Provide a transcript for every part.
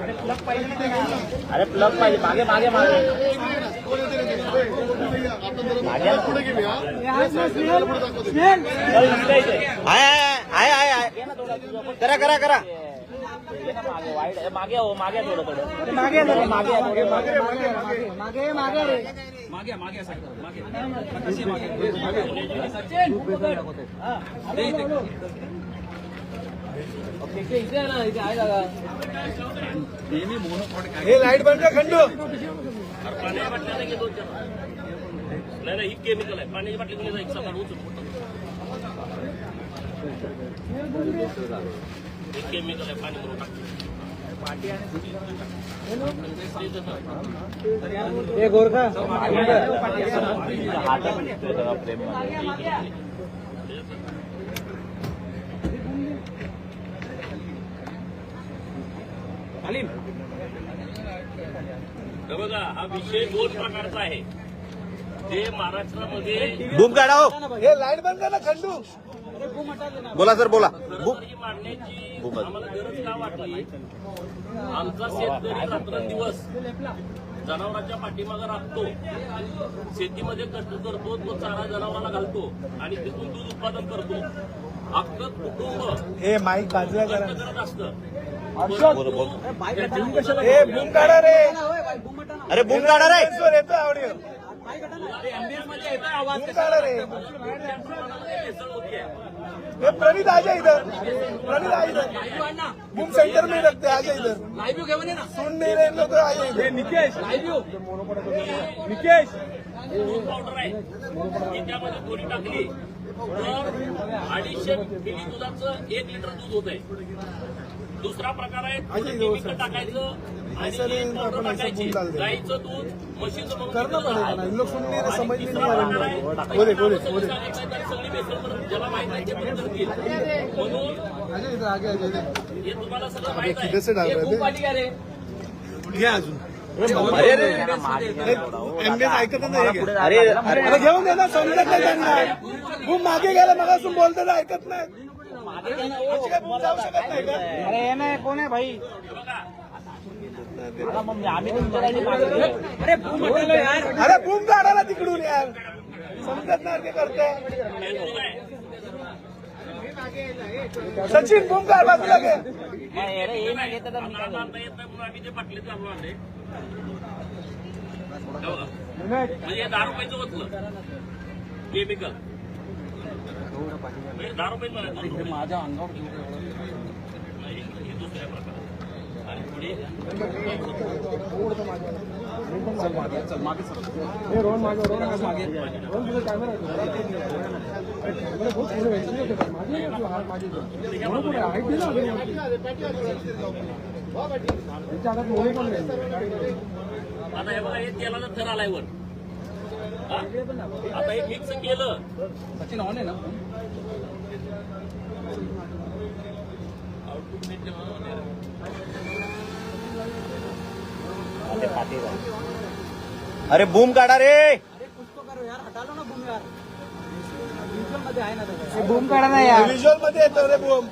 अरे प्लग पाहिजे मागे मागे मागे करा करा करा मागे मागे हो मागे थोडं थोडं मागे मागे मागे मागे मागे मागे मागे मागे हे लाईट बंद कर खंडू नाही ही केमिकल आहे पाण्याची बाटली घेऊन एक सात उचलून एक केमिकल आहे पाणी म्हणून टाकतो हे गोरखा बघा हा विषय दोन प्रकारचा आहे जे महाराष्ट्रामध्ये बूम काढा हो हे लाईट बंद कर ना खंडू. बोला सर बोला सरकारी मांडण्याची आम्हाला गरज का वाटली आमचा शेतकरी रात्रंदिवस जनावरांच्या पाठीमागे राखतो शेतीमध्ये कष्ट करतो तो चारा जनावराला घालतो आणि तिथून दूध उत्पादन करतो अख्खं कुटुंब हे माईक बाजूला करा. कष्ट करत असतं हे बूम काढा रे. अरे बूम काढा रे वर येतो ऑडिओ. बूम काढा रे. ये प्रणीत आ जा इधर. प्रणीत आ इधर. बूम सेंटर में रखते आ जा इधर. सुन नहीं रहे लोग आ जा इधर. निकेश दूध पावडर आहे की त्यामध्ये थोडी टाकली तर 250 मिली दुधाचं 1 लिटर दूध होत आहे. दुसरा प्रकार आहे केमिकल टाकायचं आणि पावडर टाकायची गाईचं दूध म्हशीचं म्हणून करना पड़ेगा ना. इन लोग सुन नहीं रहे समझ नहीं आ रहा. बोले बोले बोले. सगळी बेसन ज्याला माहित नाही ते पण करतील म्हणून आ जा इधर आगे आ जा इधर. हे तुम्हाला सगळं माहित किधर से डाल रहे थे. घ्या अजून. एमबीएस ऐकत नाही. अरे अरे घेऊन दे ना समजत नाही त्यांना. बूम मागे गेला मग असून बोलतो ना ऐकत नाही. अशी काय बूम जाऊ शकत नाही का. अरे हे नाही कोण आहे भाई आम्ही अरे बूम काढा ना तिकडून यार. समजत नाही ते करते. सचिन बूम काढ बाजूला घे. हे नाही घेत तर मी काय करू? आणता येत नाही म्हणून आम्ही ते बाटली चालू आणले म्हणजे हे 10 रुपयाचं होतलं केमिकल म्हणजे 10 रुपये माझ्या अंगावर हे दुसऱ्या प्रकार आणि पुढे आता हे बघा हे तेलाचा थर आलाय वर आता हे मिक्स केलं सचिन ऑन आहे ना अरे बूम काढा रे बूम काढा ना यार. व्हिज्युअल मध्ये येतो रे बूम.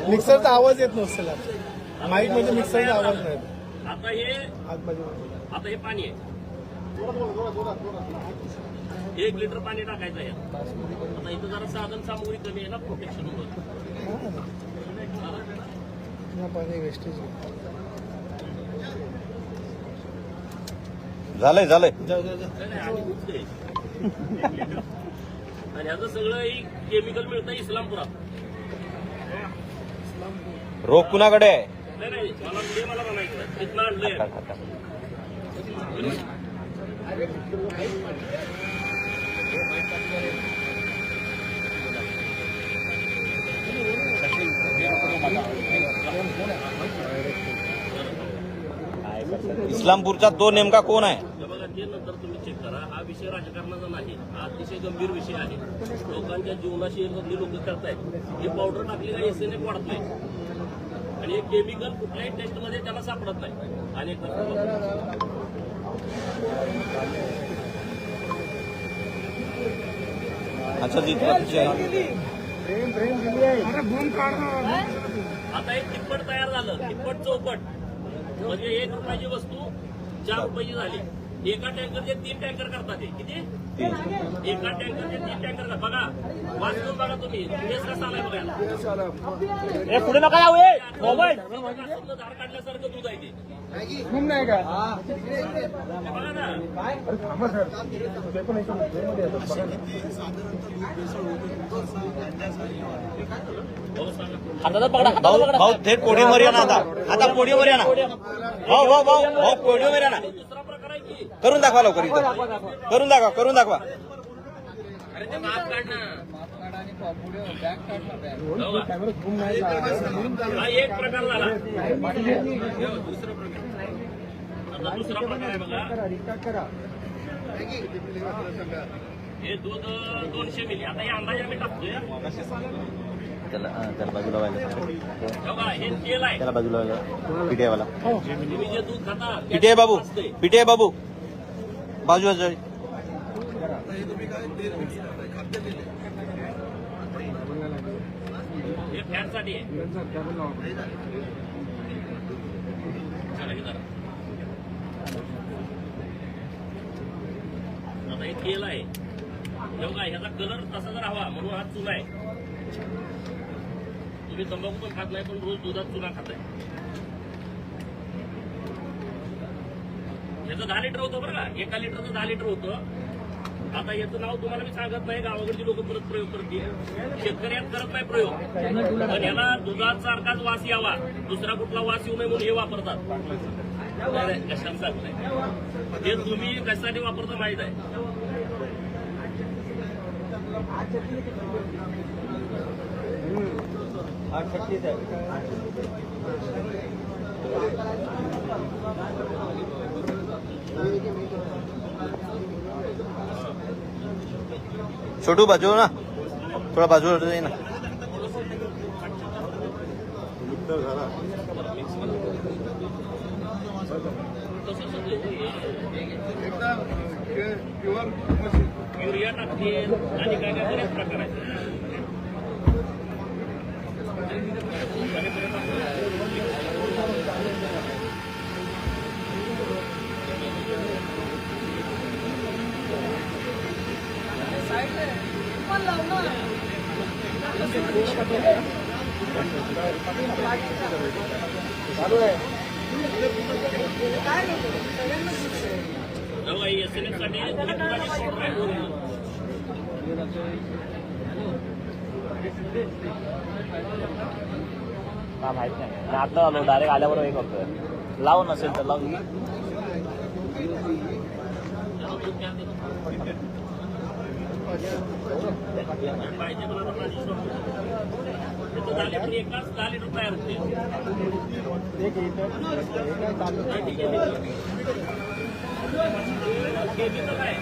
मिक्सरचा आवाज येत नसेल. माईक मध्ये मिक्सरचा आवाज नाही. आता हे आतमध्ये. आता हे पाणी आहे 1 लिटर पाणी टाकायचं आहे आता इथं जरा साधन सामुग्री कमी आहे ना प्रोटेक्शन पाणी वेस्टेज. झालंय झालंय आणि ह्याचं सगळं केमिकल मिळतं इस्लामपुरात रोग कुणाकडे आहे नाही मला म्हणायचं तिथनं आणलंय इस्लामपूरचा तो नेमका कोण आहे बघा ते नंतर तुम्ही चेक करा हा विषय राजकारणाचा नाही हा अतिशय गंभीर विषय आहे लोकांच्या जीवनाशी लोक करतायत हे पावडर टाकली का एसएनएफ वाढत नाही आणि हे केमिकल कुठल्याही टेस्टमध्ये त्याला सापडत नाही अनेक अच्छा जी अरे बूम काढणार आता एक तिप्पट तयार झालं, तिप्पट चौपट म्हणजे 1 रुपयाची वस्तू 4 रुपयाची झाली. एका टँकरचे 3 टँकर करतात ते. किती? एका टँकरचे 3 टँकर करतात. बघा वाचून बघा तुम्ही. केस कसा आलाय बघा. ए पुढे नका जाऊ. मोबाईल झाड काढल्यासारखं दूध आहे ते. बूम नाही का बघा ना. अरे थांबा सर ते पण एकदम ट्रेनमध्ये येतात बघा ना. हो सांगा. हाताला पकडा, हाताला भाऊ पकडा. भाऊ थेट पोडियमवर या ना आता पोडियमवर या ना. भाऊ भाऊ पोडियमवर या ना. दुसरा प्रकार आहे की करून दाखवा लवकर इथं. करून दाखवा. अरे ते माप काढणं. कॅमेरा बूम नाही का हा एक प्रकार झाला. आता दुसरा प्रकार आहे बघा. रिस्टार्ट करा हे दूध 200 मिली. आता हे अंदाजे आम्ही टाकतोय. त्याला बाजूला व्हायला बघा हे तेल आहे. त्याला बाजूला व्हायला पिटेवाला तुम्ही जे दूध खाता पिटे बाबू पिटे बाबू बाजू हे फॅनसाठी आहे. चला हे करा. आता हे तेल आहे. हे बघा ह्याचा कलर तसा जर हवा म्हणून हा चुना आहे. तुम्ही तंबाखू पण खात नाही पण रोज दुधात चुना खाताय. याचं 10 लिटर होतं बरं का. 1 लिटरचं 10 लिटर होतं. आता याचं नाव तुम्हाला मी सांगत नाही. गावाकडची लोक परत प्रयोग करतील. शेतकरी यात करत नाही प्रयोग. पण याला दुधासारखाच वास यावा, दुसरा कुठला वास येऊ नये म्हणून हे वापरतात. कशाला सांगताय हे तुम्ही कशासाठी वापरता माहित आहे. छोटू बाजू ना थोडा बाजूला जाई ना. युरिया टाकते आणि काय काय बरेच प्रकार आहेत. चालू आहे एसएनएफ साठी हा माहित नाही. मी आता आलो डायरेक्ट आल्याबरोबर हे करतोय. लाव नसेल तर लाव. पाहिजे मला त्याचं 10 लिटर एकाच 10 लिटर तयार होते. केमिकल आहे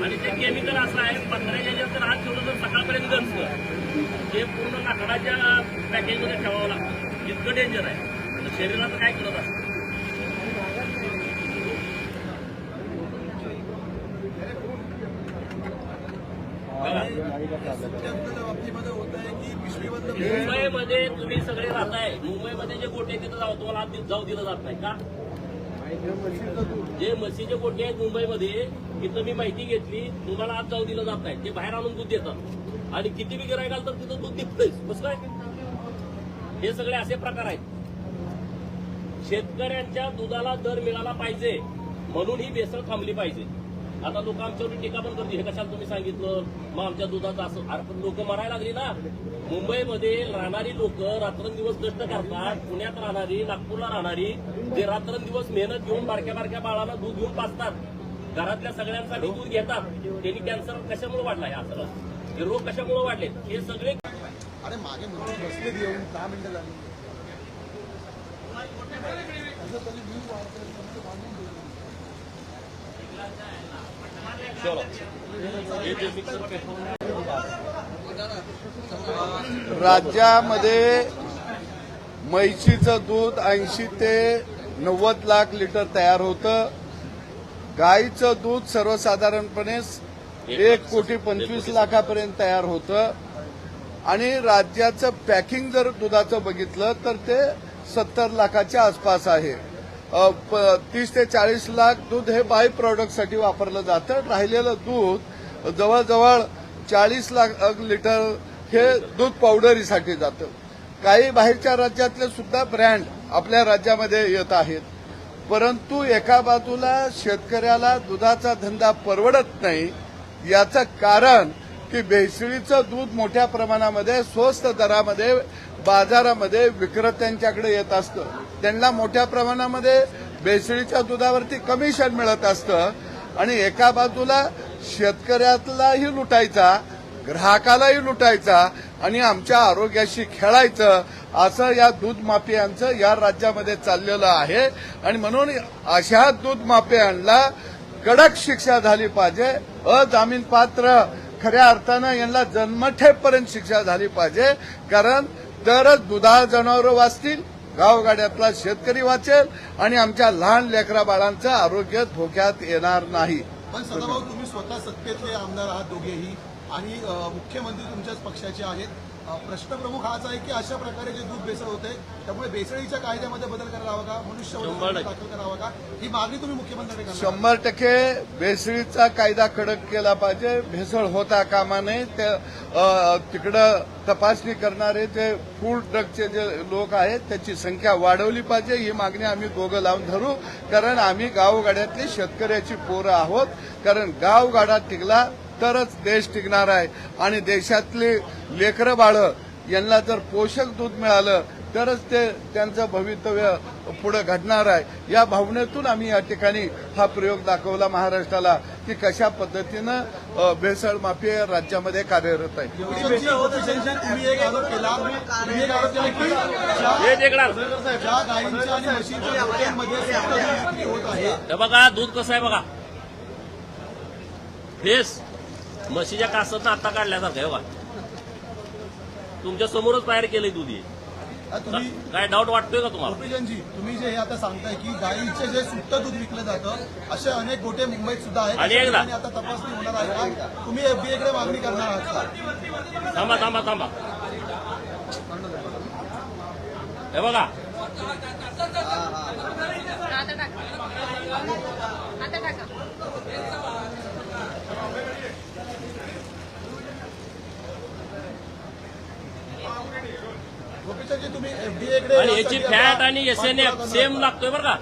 आणि ते केमिकल असं आहे 15 जर हात ठेवलं तर सकाळपर्यंत गंजतं. ते पूर्ण लाकडाच्या पॅकेजमध्ये ठेवावं लागतं. इतकं डेंजर आहे. तर शरीराचं काय करत असतं. मुंबईमध्ये तुम्ही सगळे राहताय. मुंबईमध्ये जे गोटे तिथं जाऊ तुम्हाला आत जाऊ दिलं जात नाही का. जे म्हशीचे गोटे आहेत मुंबईमध्ये तिथं मी माहिती घेतली तुम्हाला आत जाऊ दिलं जात नाही. ते बाहेर आणून दूध देतात आणि किती बी गिरायकाल तर तिथं दूध दिसतंच. कसं काय. हे सगळे असे प्रकार आहेत. शेतकऱ्यांच्या दुधाला दर मिळाला पाहिजे म्हणून ही भेसळ थांबली पाहिजे. आता लोक आमच्यावर टीका पण करतील. हे कशाला तुम्ही सांगितलं मग आमच्या दुधाचं असं. अरे लोक मरायला लागली ना. मुंबईमध्ये राहणारी लोक रात्रंदिवस कष्ट करतात. पुण्यात राहणारी, नागपूरला राहणारी जे रात्रंदिवस मेहनत घेऊन बारक्या बारक्या बाळाला दूध घेऊन पाजतात. घरातल्या सगळ्यांसाठी दूध घेतात. त्यांनी कॅन्सर कशामुळे वाढला. हे असं हे रोग कशामुळे वाढले हे सगळे. अरे मागे बसले येऊन 10 मिनिटं झाली. राज्यामध्ये म्हैशीचं दूध 80 ते 90 लाख लिटर तयार होतं. गाईचं दूध सर्वसाधारणपणे 1,25,00,000 लाखापर्यंत तयार होतं. आणि राज्याचं पॅकिंग जर दुधाचं बघितलं तर ते 70 लाखाच्या आसपास आहे. 30 ते 40 लाख दूध हे बाय प्रॉडक्टसाठी वापरलं जातं. राहिलेलं दूध जवळजवळ 40 लाख लिटर हे दूध पावडरीसाठी जातं. काही बाहेरच्या राज्यातले सुद्धा ब्रँड आपल्या राज्यामध्ये येत आहेत. परंतु एका बाजूला शेतकऱ्याला दुधाचा धंदा परवडत नाही. याचं कारण की भेसळीचं दूध मोठ्या प्रमाणामध्ये स्वस्त दरामध्ये बाजारामध्ये विक्रेत्यांच्याकडे येत असतं. त्यांना मोठ्या प्रमाणामध्ये भेसळीच्या दुधावरती कमिशन मिळत असतं आणि एका बाजूला शेतकऱ्यालाही लुटायचा, ग्राहकालाही लुटायचा आणि आमच्या आरोग्याशी खेळायचं असं या दूध माफियांचं या राज्यामध्ये चाललेलं आहे. आणि म्हणून अशा दूध माफियांना कडक शिक्षा झाली पाहिजे. अजामीनपात्र खऱ्या अर्थानं यांना जन्मठेपर्यंत शिक्षा झाली पाहिजे. कारण तरच दुधाळ जनावरं वाचतील, गावगाड्यातला शेतकरी वाचेल आणि आमच्या लहान लेकरा बाळांचं आरोग्य धोक्यात येणार नाही. पण सदाभाऊ, तुम्ही स्वतः सत्तेतले आमदार आहात दोघेही आणि मुख्यमंत्री तुमच्याच पक्षाचे आहेत. प्रश्न प्रमुख हाच आहे की अशा प्रकारे जे दूध भेसळ होते त्यामुळे भेसळीच्या कायद्यामध्ये बदल करायला हवा का, मनुष्यवध दाखल करावा का, ही मागणी तुम्ही मुख्यमंत्र्यांकडे करणार? 100% भेसळीचा कायदा कडक केला पाहिजे. भेसळ होता कामा नये. तिकडं तपासणी करणारे जे फूड ड्रगचे जे लोक आहेत त्याची संख्या वाढवली पाहिजे. ही मागणी आम्ही दोघं लावून धरू. कारण आम्ही गावगाड्यातली शेतकऱ्याची पोरं आहोत. कारण गावगाडा टिकला तरच देश टिकणार आहे आणि देशातली लेकरं बाळं यांना जर पोषक दूध मिळालं तरच ते त्यांचं भवितव्य पुढे घडणार आहे. या भावनेतून आम्ही या ठिकाणी हा प्रयोग दाखवला महाराष्ट्राला की कशा पद्धतीनं भेसळ माफिया राज्यामध्ये कार्यरत आहे. तुम्ही एक आरोप केला की ज्या गायींच्या आणि म्हशींच्या गोठ्यांमध्ये विक्री होत आहे. हे बघा दूध कसं आहे बघा, फेस म्हशीच्या कासातनं आता काढल्यासारखं आहे बघा. तुमच्या समोरच तयार केलंय दूध हे. तुम्ही काय डाऊट वाटतोय का तुम्हाला? गोपीचंदजी, तुम्ही जे हे आता सांगताय की गायीचे जे सुट्ट दूध विकलं जातं असे अनेक गोटे मुंबईत सुद्धा आहेत. आणि एकदा आता तपासणी होणार आहे का? तुम्ही एफडीएकडे मागणी करणार आहात का? थांबा थांबा थांबा, हे बघा गोपीचंदजी, तुम्ही एफडीएकडे आणि याची फॅट आणि एसएनएफ सेम लागतोय बरं का.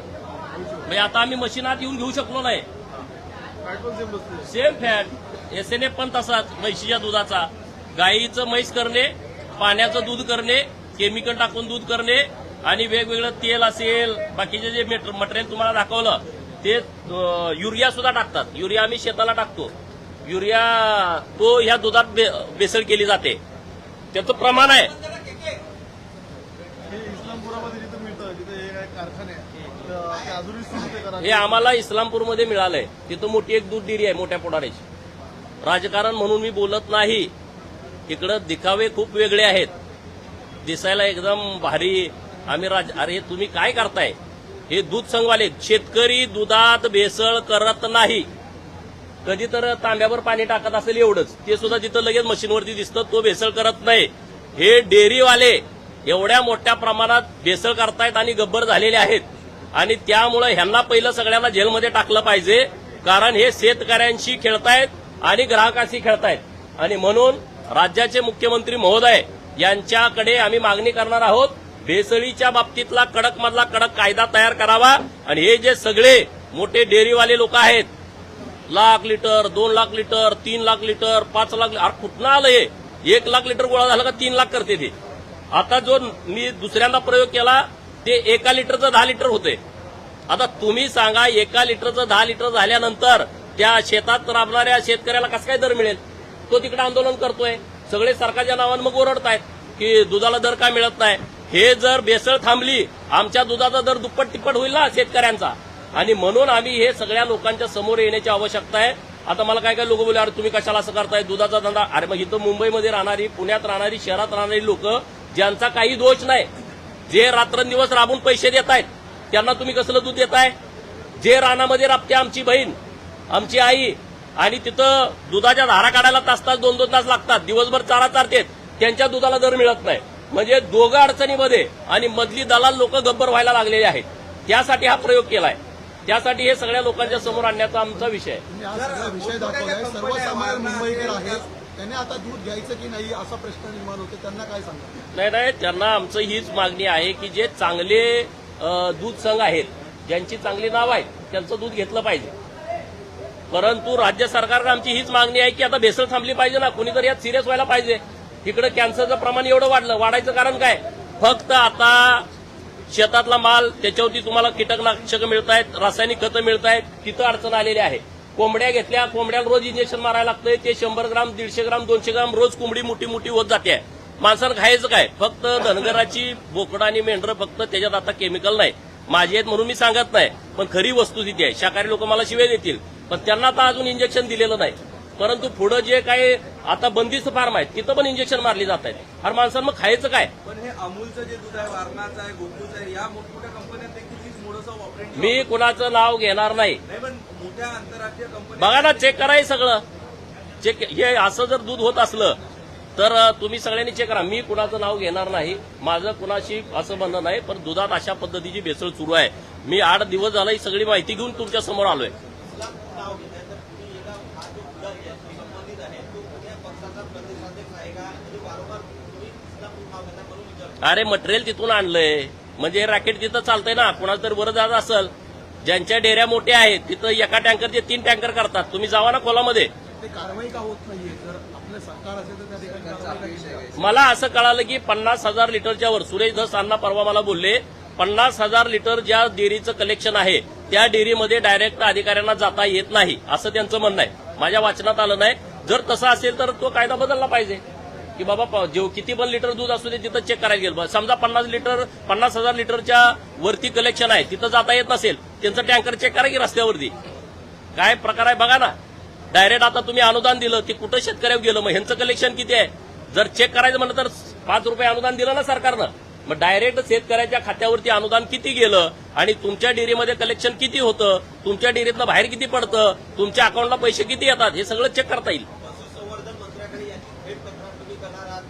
म्हणजे आता आम्ही मशीनात येऊन घेऊ शकलो नाही. सेम फॅट एसएनएफ पण तसाच म्हशीच्या दुधाचा. गाईचं म्हैस करणे, पाण्याचं दूध करणे, केमिकल टाकून दूध करणे आणि वेगवेगळं तेल असेल, बाकीचे जे मटेरियल तुम्हाला दाखवलं ते युरिया सुद्धा टाकतात. युरिया आम्ही शेताला टाकतो. युरिया तो ह्या दुधात भेसळ केली जाते. त्याचं प्रमाण आहे. हे आम्हाला इस्लामपूरमध्ये मिळालंय. तिथं मोठी एक दूध डेअरी आहे मोठ्या पोटाऱ्याची. राजकारण म्हणून मी बोलत नाही. इकडं दिखावे खूप वेगळे आहेत. दिसायला एकदम भारी आम्ही अरे तुम्ही काय करताय? हे दूध संघवाले शेतकरी दुधात भेसळ करत नाही. कधी तर तांब्यावर पाणी टाकत असेल एवढंच, ते सुद्धा तिथं लगेच मशीनवरती दिसतं. तो भेसळ करत नाही. हे डेअरीवाले एवढ्या मोठ्या प्रमाणात भेसळ करतायत आणि गब्बर झालेले आहेत. आणि त्यामुळे ह्यांना पहिलं सगळ्यांना जेलमध्ये टाकलं पाहिजे. कारण हे शेतकऱ्यांशी खेळतायत आणि ग्राहकांशी खेळतायत. आणि म्हणून राज्याचे मुख्यमंत्री महोदय यांच्याकडे आम्ही मागणी करणार आहोत, भेसळीच्या बाबतीतला कडकमधला कडक कायदा तयार करावा. आणि हे जे सगळे मोठे डेअरीवाले लोक आहेत, 1,00,000 लिटर, 2,00,000 लिटर, 3,00,000 लिटर, 5,00,000 अरे कुठनं आलं हे? 1,00,000 लिटर गोळा झाला का 3,00,000 करते ते. आता जो मी दुसऱ्यांदा प्रयोग केला ते 1 लिटरचं 10 लिटर होते. आता तुम्ही सांगा 1 लिटरचं 10 लिटर झाल्यानंतर त्या शेतात राबणाऱ्या शेतकऱ्याला कसं काय दर मिळेल? तो तिकडे आंदोलन करतोय. सगळे सरकारच्या नावानं मग ओरडतायत की दुधाला दर का मिळत नाही. हे जर भेसळ थांबली आमच्या दुधाचा दर दुप्पट तिप्पट होईल ना शेतकऱ्यांचा. आणि म्हणून आम्ही हे सगळ्या लोकांच्या समोर येण्याची आवश्यकता आहे. आता मला काय काय लोक बोलले, अरे तुम्ही कशाला असं करताय दुधाचा धंदा? अरे मग इथं मुंबईमध्ये राहणारी, पुण्यात राहणारी, शहरात राहणारी लोक ज्यांचा काही दोष नाही, जे रात्रंदिवस राबून पैसे देत आहेत, त्यांना तुम्ही कसलं दूध देताय? जे रानामध्ये राबते आमची बहीण, आमची आई, आणि तिथं दुधाच्या धारा काढायला तास 2-2 तास लागतात, दिवसभर चारा चारतेत, त्यांच्या दुधाला दर मिळत नाही. म्हणजे दोघं अडचणीमध्ये आणि मधली दलाल लोक गब्बर व्हायला लागलेले आहेत. त्यासाठी हा प्रयोग केलाय. त्यासाठी हे सगळ्या लोकांच्या समोर आणण्याचा आमचा विषय आहे. तुम्ही हा सगळा विषय दाखवलाय. सर्वसामान्य मुंबईकर आहेत, त्यांनी आता दूध घ्यायचं की नाही असा प्रश्न निर्माण होते. त्यांना काय सांगा? नाही, त्यांना आमचं हीच मागणी आहे की जे चांगले दूध संघ आहेत, ज्यांची चांगली नाव आहेत, त्यांचं दूध घेतलं पाहिजे. परंतु राज्य सरकारला आमची हीच मागणी आहे की आता भेसळ थांबली पाहिजे ना. कुणीतरी यात सिरियस व्हायला पाहिजे. तिकडे कॅन्सरचं प्रमाण एवढं वाढायचं कारण काय? फक्त आता शेतातला माल, त्याच्यावरती तुम्हाला कीटकनाशकं मिळत आहेत, रासायनिक खतं मिळत आहेत, तिथं अडचण आलेली आहे. कोंबड्या घेतल्या, कोंबड्याला रोज इंजेक्शन मारायला लागतंय. ते 100 ग्राम, 150 ग्राम, 200 ग्राम रोज कोंबडी मोठी मोठी होत जाते. माणसानं खायचं काय? फक्त धनगराची बोकडं आणि मेंढरं, फक्त त्याच्यात आता केमिकल नाही. माझी आहेत म्हणून मी सांगत नाही, पण खरी वस्तुस्थिती आहे. शाकाहारी लोक मला शिवाय देतील, पण त्यांना आता अजून इंजेक्शन दिलेलं नाही. परंतु पुढे जे काही आता बंदिस्त फार्म आहेत, तिथं पण इंजेक्शन मारली जात आहेत. हर माणसानं मग खायचं काय? पण हे अमूलचं जे दूध आहे, वारणाचं आहे, गोकुळचं आहे, या मोठमोठ्या कंपन्यात देखील मोडसं ऑपरेटिंग. मी कुणाचं नाव घेणार नाही. नाही, पण मोठ्या आंतरराष्ट्रीय कंपन्या बघा ना, चेक करायचं सगळं. चेक हे असं जर दूध होत असलं तर तुम्ही सगळ्यांनी चेक करा. मी कुणाचं नाव घेणार नाही. माझं कुणाशी असं म्हणणं नाही, पण दुधात अशा पद्धतीची भेसळ सुरू आहे. मी 8 दिवस झाला ही सगळी माहिती घेऊन तुमच्या समोर आलोय. अरे मटेरियल तिथून आणलंय म्हणजे रॅकेट तिथं चालतंय ना. कुणाला तरी वर जात असेल, ज्यांच्या डेऱ्या मोठ्या आहेत तिथं एका टँकरचे 3 टँकर करतात. तुम्ही जावा ना खोलामध्ये. ते कारवाई का होत नाहीये? जर आपलं सरकार असेल तर त्या ठिकाणी कारवाई का केली जाईल? मला असं कळालं की 50,000 लिटरच्या वर सुरेश धस अण्णा परवा मला बोलले, 50,000 लिटर ज्या डेअरीचं कलेक्शन आहे त्या डेअरीमध्ये डायरेक्ट अधिकाऱ्यांना जाता येत नाही असं त्यांचं म्हणणं आहे. माझ्या वाचनात आलं नाही. जर तसं असेल तर तो कायदा बदलला पाहिजे की बाबा किती पण लिटर दूध असू दे तिथं चेक करायला गेलं. समजा 50,000 लिटरच्या वरती कलेक्शन आहे, तिथं जाता येत नसेल, त्यांचं टँकर चेक करा की रस्त्यावरती. काय प्रकार आहे बघा ना. डायरेक्ट आता तुम्ही अनुदान दिलं, ते कुठं शेतकऱ्यावर गेलं? मग ह्यांचं कलेक्शन किती आहे? जर चेक करायचं म्हणलं तर 5 रुपये अनुदान दिलं ना सरकारनं. मग डायरेक्ट शेतकऱ्याच्या खात्यावरती अनुदान किती गेलं आणि तुमच्या डेअरीमध्ये कलेक्शन किती होतं, तुमच्या डेअरीतनं बाहेर किती पडतं, तुमच्या अकाउंटला पैसे किती येतात, हे सगळं चेक करता येईल.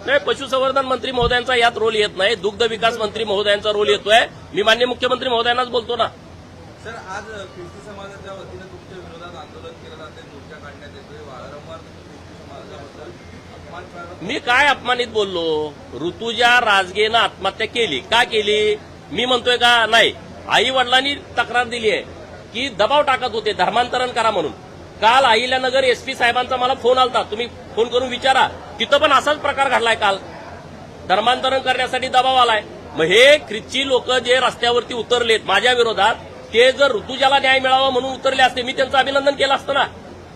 नाही, पशुसंवर्धन मंत्री महोदयांचा यात रोल येत नाही. दुग्ध विकास मंत्री महोदयांचा रोल येतोय. मी माननीय मुख्यमंत्री महोदयांनाच बोलतो ना. सर, आज ख्रिस्ती समाजाच्या वतीनं तुमच्या विरोधात आंदोलन केलं जाते, मोर्चा काढण्यात येतोय. वारंवार ख्रिस्ती समाजाबद्दल अपमान करणं. मी काय अपमानित बोललो? ऋतुजा राजगेनं आत्महत्या केली. का केली? मी म्हणतोय का? नाही. आई वडिलांनी तक्रार दिली आहे की दबाव टाकत होते, धर्मांतरण करा म्हणून. काल अहिल्यानगर एसपी साहेबांचा मला फोन आलता. तुम्ही फोन करून विचारा. तिथं पण असाच प्रकार घडलाय. काल धर्मांतरण करण्यासाठी दबाव आलाय. मग हे ख्रिस्ती लोक जे रस्त्यावरती उतरलेत माझ्या विरोधात, ते जर ऋतुजाला न्याय मिळावा म्हणून उतरले असते, मी त्यांचं अभिनंदन केलं असतं ना.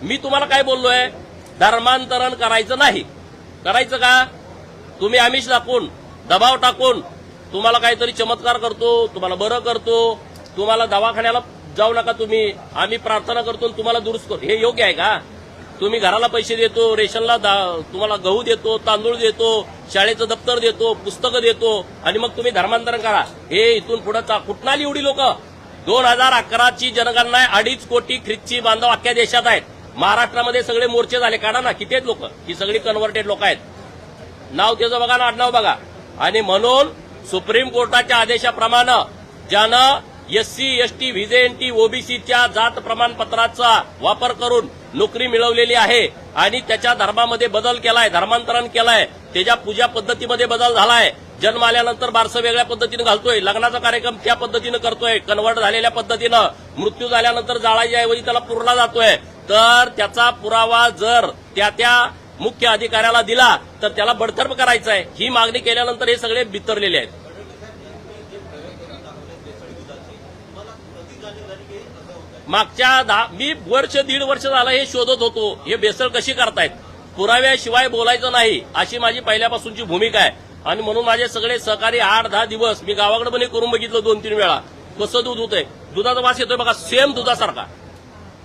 मी तुम्हाला काय बोललोय? धर्मांतरण करायचं नाही. करायचं का? तुम्ही आमिष दाखवून, दबाव टाकून, तुम्हाला काहीतरी चमत्कार करतो, तुम्हाला बरं करतो, तुम्हाला दवाखान्याला जाऊ नका तुम्ही, आम्ही प्रार्थना करतो तुम्हाला दुरुस्त करतो, हे योग्य आहे का? तुम्ही घराला पैसे देतो, रेशनला तुम्हाला गहू देतो, तांदूळ देतो, शाळेचं दप्तर देतो, पुस्तकं देतो, आणि मग तुम्ही धर्मांतरण करा. हे इथून पुढे कुठं आली एवढी लोक? 2011ची जनगणना 2.5 कोटी ख्रिस्ती बांधव अख्ख्या देशात आहेत. महाराष्ट्रामध्ये सगळे मोर्चे झाले. काढा ना, किती आहेत लोक? ही सगळी कन्व्हर्टेड लोक आहेत. नाव त्याचं बघा ना, आडनाव बघा. आणि म्हणून सुप्रीम कोर्टाच्या आदेशाप्रमाणे ज्यानं SC, ST, VJNT, OBCच्या जात प्रमाणपत्राचा वापर करून नोकरी मिळवलेली आहे आणि त्याच्या धर्मामध्ये बदल केलाय, धर्मांतरण केलाय, त्याच्या पूजा पद्धतीमध्ये बदल झालाय, जन्म आल्यानंतर बारसं वेगळ्या पद्धतीनं घालतोय, लग्नाचा कार्यक्रम त्या पद्धतीनं करतोय, कन्व्हर्ट झालेल्या पद्धतीनं, मृत्यू झाल्यानंतर जाळाच्या ऐवजी त्याला पुरला जातोय, तर त्याचा पुरावा जर त्या मुख्य अधिकाऱ्याला दिला तर त्याला बडतर्फ करायचं आहे. ही मागणी केल्यानंतर हे सगळे बिथरलेले आहेत. मागच्या मी 1.5 वर्ष झालं हे शोधत होतो, हे बेसळ कशी करतायत. पुराव्याशिवाय बोलायचं नाही अशी माझी पहिल्यापासूनची भूमिका आहे. आणि म्हणून माझे सगळे सहकारी 8-10 दिवस मी गावाकडे पण करून बघितलं 2-3 वेळा. कसं दूध होतंय, दुधाचा वास येतोय बघा, सेम दुधासारखा.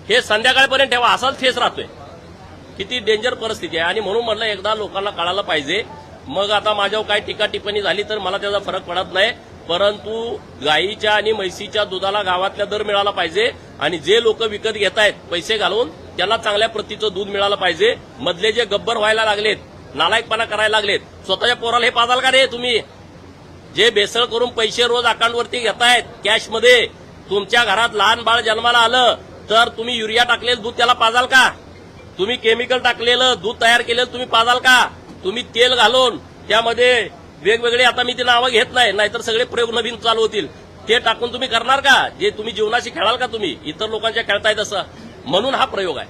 हे संध्याकाळपर्यंत ठेवा, असाच फेस राहतोय. किती डेंजर परिस्थिती आहे. आणि म्हणून म्हटलं एकदा लोकांना कळायला पाहिजे. मग आता माझ्यावर काय टीका टिप्पणी झाली तर मला त्याचा फरक पडत नाही, परंतु गाईच्या आणि म्हैसीच्या दुधाला गावातल्या दर मिळाला पाहिजे. आणि जे लोक विकत घेत आहेत पैसे घालून, त्यांना चांगल्या प्रतीचं दूध मिळालं पाहिजे. मधले जे गब्बर व्हायला लागलेत नालायकपणा करायला लागलेत. स्वतःच्या पोराला हे पाजाल का रे तुम्ही? जे बेसळ करून पैसे रोज अकाउंटवरती घेतायत कॅशमध्ये, तुमच्या घरात लहान बाळ जन्माला आलं तर तुम्ही युरिया टाकलेलं दूध त्याला पाजाल का? तुम्ही केमिकल टाकलेलं दूध तयार केलेलं तुम्ही पाजाल का? तुम्ही तेल घालून त्यामध्ये वेगवेगळे, आता मी ती नावं घेत नाही, नाहीतर सगळे प्रयोग नवीन चालू होतील, ते टाकून तुम्ही करणार का? जे तुम्ही जीवनाशी खेळाल का? तुम्ही इतर लोकांच्या खेळताय तसं. म्हणून हा प्रयोग आहे.